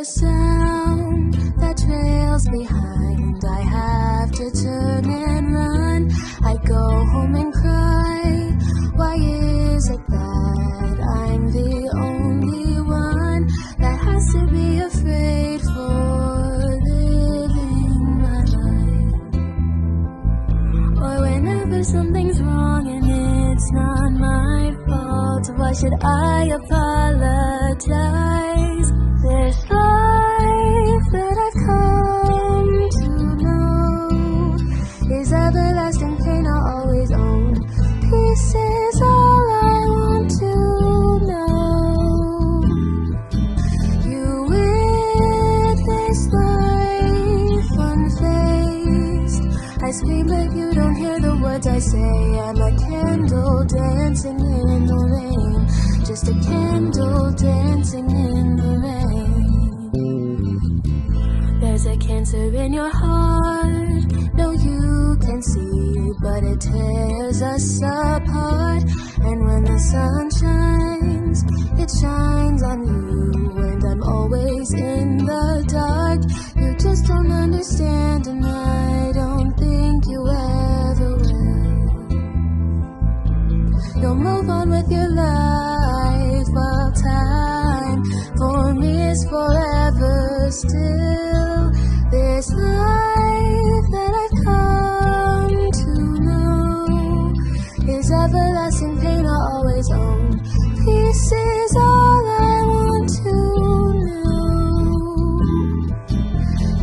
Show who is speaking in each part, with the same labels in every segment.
Speaker 1: a sound that trails behind. I have to turn and run. I go home and cry. Why is it that I'm the only one that has to be afraid for living my life? Or whenever something's wrong and it's not my fault, why should I apologize? This life that I've come to know is everlasting pain I'll always own. Peace is all I want to know. You witness life unfazed. I scream but you don't hear the words I say. I'm a candle dancing in the rain, just a candle dancing in the rain. There's a cancer in your heart, no you can see, but it tears us apart. And when the sun shines, it shines on you, and I'm always in the dark. You just don't understand, and I don't think you ever will. You'll move on with your life while time for me is forever still. This life that I've come to know is everlasting pain I'll always own. Peace is all I want to know.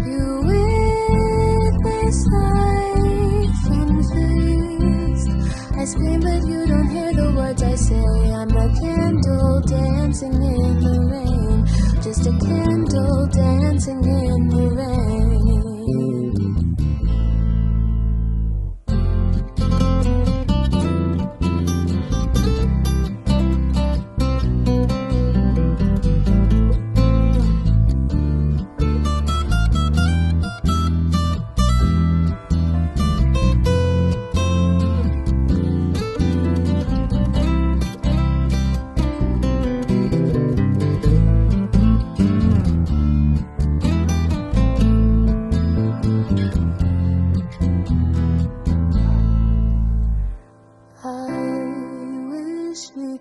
Speaker 1: You witness life unfazed. I scream but you don't hear the words I say. I'm a candle dancing in the rain, just a candle dancing in the rain.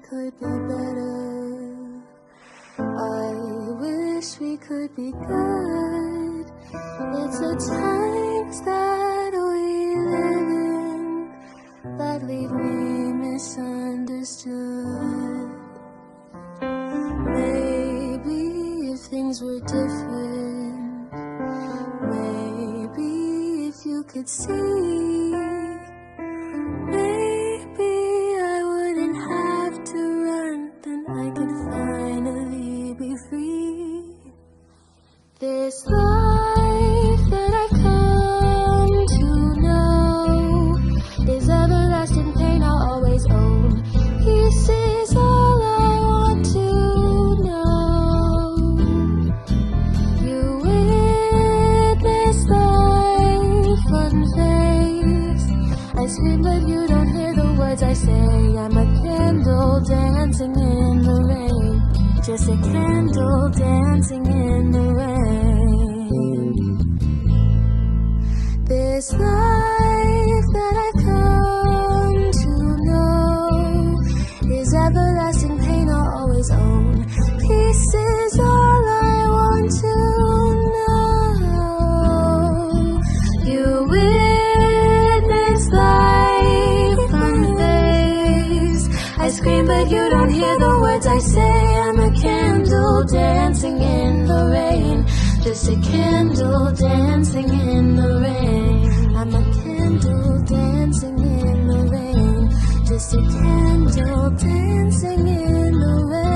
Speaker 1: Could be better. I wish we could be good. It's the times that we live in that leave me misunderstood. Maybe if things were different, maybe if you could see, this life that I've come to know is everlasting pain I'll always own. Peace is all I want to know. You witness life unfazed. I scream but you don't hear the words I say. I'm a candle dancing in the rain, just a candle dancing in the rain. This life that I've come to know is everlasting pain I'll always own. Peace is all I want to know. You witness life unfazed. I scream but you don't hear the words I say. I'm a candle dancing in the rain, just a candle dancing in the rain. I'm a candle dancing in the rain, just a candle dancing in the rain.